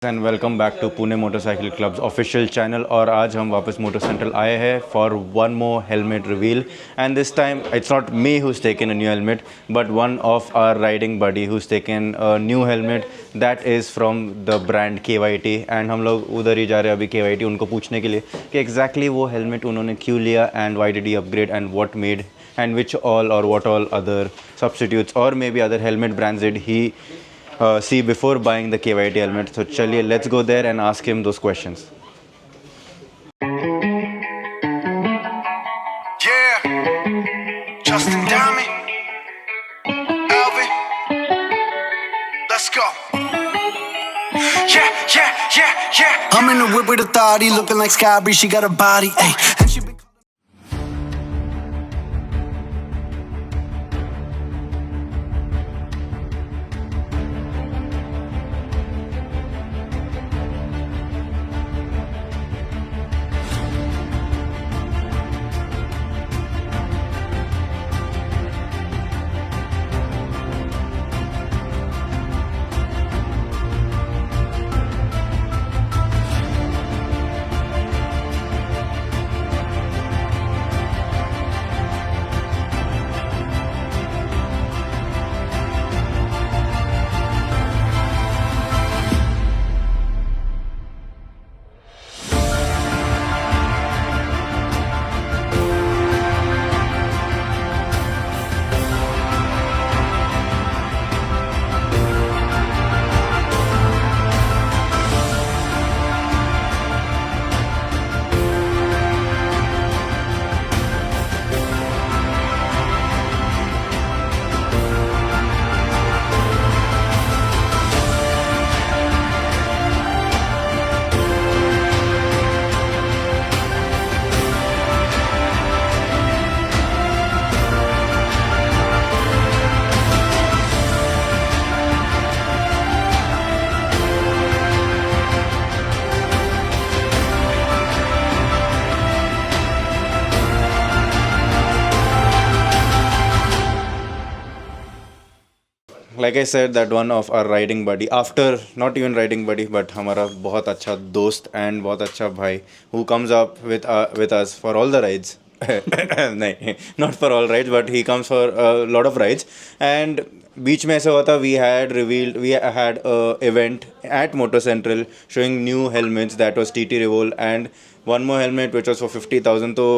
And welcome back to Pune motorcycle clubs official channel. और आज हम वापस मोटर सेंट्रल आए हैं for one more helmet reveal. And this time it's not me who's taken a new helmet but one of our riding buddy who's taken a new helmet that is from the brand KYT। एंड हम लोग उधर ही जा रहे हैं अभी KYT उनको पूछने के लिए कि एग्जैक्टली वो हेलमेट उन्होंने क्यों लिया and why did he upgrade and what made and which all or what all other substitutes or maybe other helmet brands did he see before buying the KYT helmet. So chaliye, let's go there and ask him those questions. Yeah, Justin Diamond, Alvin, let's go. Yeah. I'm in the whip with authority, looking like Sky Bree, she got a body, ayy. And she been Like I said, that one of our riding buddy, after not even riding buddy but हमारा बहुत अच्छा दोस्त and बहुत अच्छा भाई who comes up with us for all the rides. नहीं, not for all rides but he comes for a lot of rides. And बीच में ऐसा हुआ था, we had a event at Motor Central showing new helmets, that was TT Revolt and one more helmet which was for 50,000. तो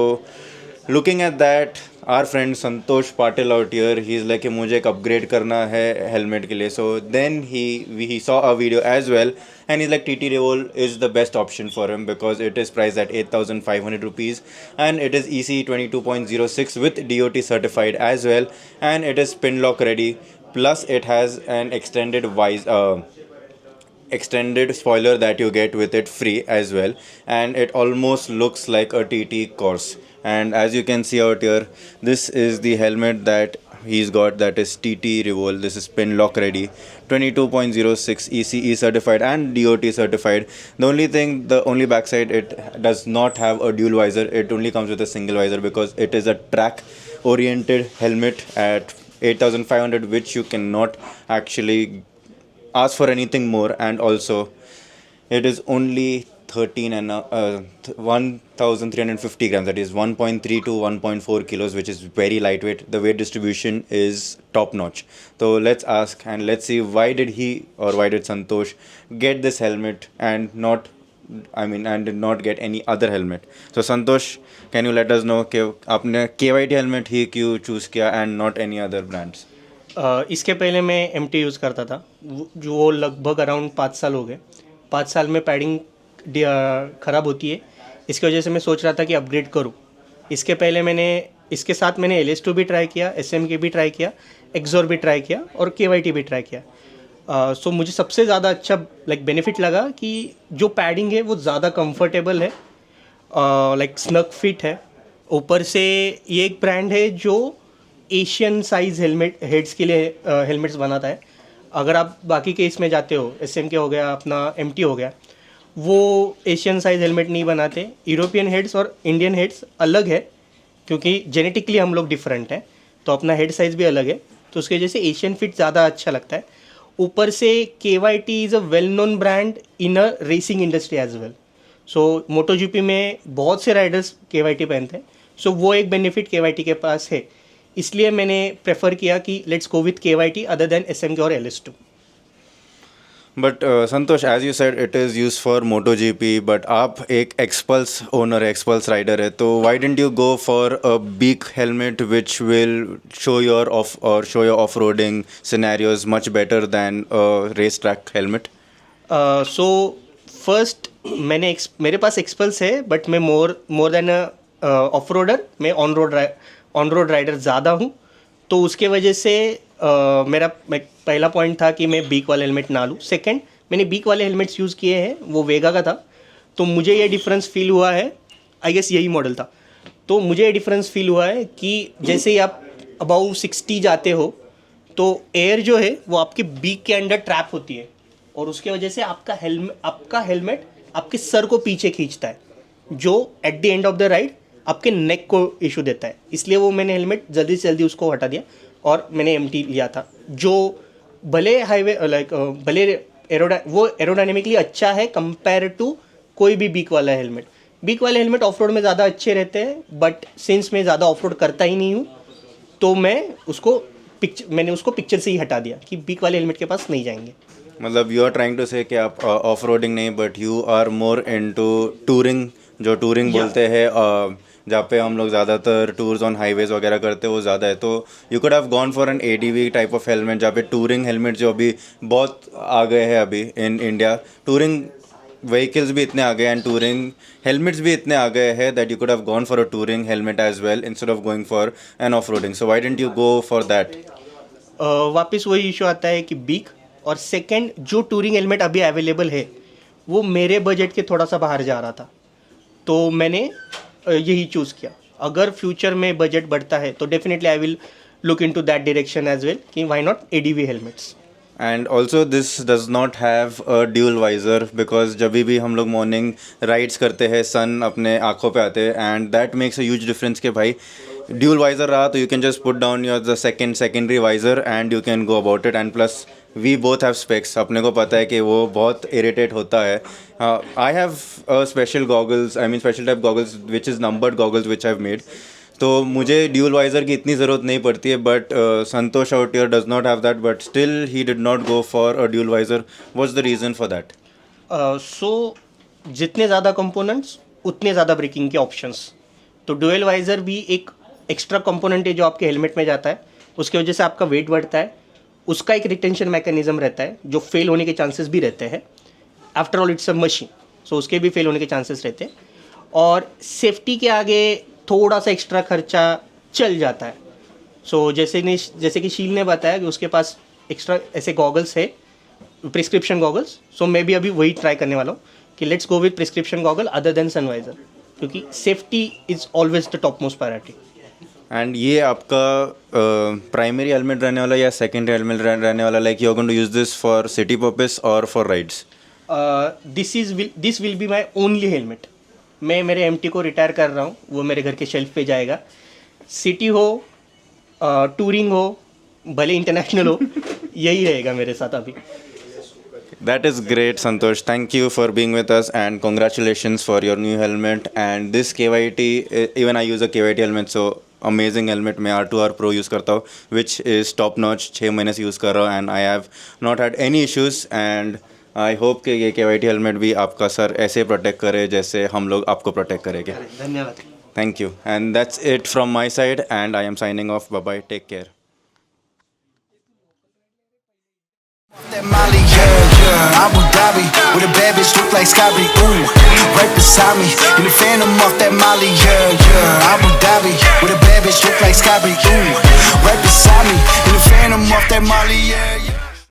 looking at that, our friend Santosh Patil out here, he's like कि मुझे एक upgrade करना है helmet के लिए. So then he saw a video as well and he's like TT Revolt is the best option for him because it is priced at 8,500 rupees and it is EC 22.06 with DOT certified as well and it is pin lock ready, plus it has an extended spoiler that you get with it free as well, and it almost looks like a TT Corse. And as you can see out here, this is the helmet that he's got, that is TT Revolt. This is pin lock ready, 22.06 ECE certified and DOT certified. The only backside, it does not have a dual visor, it only comes with a single visor because it is a track oriented helmet at 8,500, which you cannot actually ask for anything more. And also it is only 1,350 grams, that is 1.3 to 1.4 kilos, which is very lightweight. The weight distribution is top notch. So let's ask and let's see why did Santosh get this helmet and not did not get any other helmet. So Santosh, can you let us know कि आपने KYT helmet ही क्यों choose किया and not any other brands? इसके पहले मैं MT use करता था, जो लगभग अराउंड 5 साल हो गए. 5 साल में पैडिंग ख़राब होती है, इसकी वजह से मैं सोच रहा था कि अपग्रेड करूं. इसके साथ मैंने LS2 भी ट्राई किया, SMK भी ट्राई किया, एक्सोर भी ट्राई किया और KYT भी ट्राई किया. सो मुझे सबसे ज़्यादा अच्छा बेनिफिट लगा कि जो पैडिंग है वो ज़्यादा कंफर्टेबल है, स्नग फिट है. ऊपर से ये एक ब्रांड है जो एशियन साइज़ हेड्स के लिए हेलमेट्स बनाता है. अगर आप बाकी केस में जाते हो, SMK हो गया, अपना MT हो गया, वो एशियन साइज़ हेलमेट नहीं बनाते. यूरोपियन हेड्स और इंडियन हेड्स अलग है क्योंकि जेनेटिकली हम लोग डिफरेंट हैं, तो अपना हेड साइज़ भी अलग है, तो उसकी वजह से एशियन फिट ज़्यादा अच्छा लगता है. ऊपर से KYT is a well known brand in a racing industry as well. So MotoGP में बहुत से राइडर्स KYT पहनते हैं. सो वो एक बेनिफिट KYT के पास है. इसलिए मैंने प्रेफर किया कि let's go with KYT other than SMK और LS2. But Santosh, as you said it is use for MotoGP, but आप एक एक्सपल्स ओनर है, एक्सपल्स राइडर है, तो why didn't you go for a big helmet which will show your off roading scenarios much better than race track helmet? So first मेरे पास Xpulse है, but मैं more than off roader, मैं on road rider ज़्यादा हूँ. तो उसके वजह से मेरा पहला पॉइंट था कि मैं बीक वाले हेलमेट ना लूँ. सेकंड, मैंने बीक वाले हेलमेट्स यूज़ किए हैं, वो वेगा का था, तो मुझे ये डिफरेंस फील हुआ है. आई गेस यही मॉडल था. तो मुझे ये डिफरेंस फील हुआ है कि जैसे ही आप अबाउ 60 जाते हो तो एयर जो है वो आपके बीक के अंडर ट्रैप होती है, और उसके वजह से आपका हेलमेट आपके सर को पीछे खींचता है, जो at the end of the ride आपके नेक को इशू देता है. इसलिए वो मैंने हेलमेट जल्दी से जल्दी उसको हटा दिया और मैंने MT लिया था, जो भले हाईवे भले वो एरोडायनेमिकली अच्छा है कंपेयर टू कोई भी बीक वाला हेलमेट. बीक वाले हेलमेट ऑफ रोड में ज़्यादा अच्छे रहते हैं, बट सिंस मैं ज़्यादा ऑफ रोड करता ही नहीं हूँ, तो मैंने उसको पिक्चर से ही हटा दिया कि बीक वाले हेलमेट के पास नहीं जाएंगे. मतलब यू आर ट्राइंग टू से कि आप ऑफ रोडिंग नहीं, but you are more into touring, जो टूरिंग बोलते हैं, जहाँ पे हम लोग ज़्यादातर टूर्स ऑन हाईवेज वगैरह करते हैं वो ज़्यादा है. तो you could have gone for an ADV type of helmet, जहाँ पे टूरिंग हेलमेट जो अभी बहुत आ गए हैं अभी इन इंडिया, टूरिंग व्हीकल्स भी इतने आ गए एंड टूरिंग हेलमेट्स भी इतने आ गए हैं that you could have gone for a touring helmet as well instead of going for an off roading. So why didn't you go for that? वापस वही इशू आता है कि बीक, और सेकंड जो टूरिंग हेलमेट अभी अवेलेबल है वो मेरे बजट के थोड़ा सा बाहर जा रहा था, तो मैंने यही चूज़ किया. अगर फ्यूचर में बजट बढ़ता है तो definitely I will look into that direction as well कि why not ADV helmets. And also this does not have a dual visor, because जब भी हम लोग मॉर्निंग राइड्स करते हैं सन अपने आँखों पे आते हैं, and that makes a huge difference कि भाई ड्यूल वाइजर रहा तो you can just put down your the secondary visor and you can go about it. And plus we both have specs, अपने को पता है कि वो बहुत इरिटेट होता है. I have special goggles, I mean special type goggles which is numbered goggles which have made, तो मुझे ड्यूल वाइजर की इतनी ज़रूरत नहीं पड़ती है. But Santosh out here does not have that, but still he did not go for a dual visor. What's the reason for that? So जितने ज़्यादा कंपोनेंट्स उतने ज़्यादा ब्रेकिंग के ऑप्शंस. तो ड्यूल वाइजर भी एक एक्स्ट्रा कंपोनेंट है जो आपके हेलमेट में जाता है, उसकी वजह से आपका वेट बढ़ता है, उसका एक रिटेंशन मैकेनिज्म रहता है जो फेल होने के चांसेस भी रहते हैं. After all it's a machine, so उसके भी फेल होने के चांसेस रहते हैं. और सेफ्टी के आगे थोड़ा सा एक्स्ट्रा खर्चा चल जाता है. सो जैसे कि शील ने बताया कि उसके पास एक्स्ट्रा ऐसे गॉगल्स है, प्रिस्क्रिप्शन गॉगल्स. सो मैं भी अभी वही ट्राई करने वाला हूँ कि let's go with prescription goggle other than sun visor, क्योंकि safety is always the top most priority. And ये आपका प्राइमरी हेलमेट रहने वाला या सेकेंडरी हेलमेट रहने वाला, like you are going to use this for city purpose और for rides? This will be my only helmet. मैं मेरे MT को रिटायर कर रहा हूँ, वो मेरे घर के शेल्फ पे जाएगा. सिटी हो, टूरिंग हो, भले इंटरनेशनल हो, यही रहेगा मेरे साथ अभी. That is great, Santosh. Thank you for being with us and congratulations for your new helmet and this KYT. Even I use a KYT helmet, so amazing helmet. मैं R2R Pro use करता हूँ, which is top notch. 6 महीने से use कर रहा हूँ and I have not had any issues and I hope कि ये KYT helmet भी आपका सर ऐसे प्रोटेक्ट करे जैसे हम लोग आपको प्रोटेक्ट करेंगे. धन्यवाद. Thank you. And that's it from my side and I am signing off. Bye bye. Take care. That Molly, yeah, Abu Dhabi, with a bad bitch look like Scotty, ooh, right beside me, in the phantom off that Molly, yeah, Abu Dhabi, with a bad bitch look like Scotty, ooh, right beside me, in the phantom off that Molly, yeah.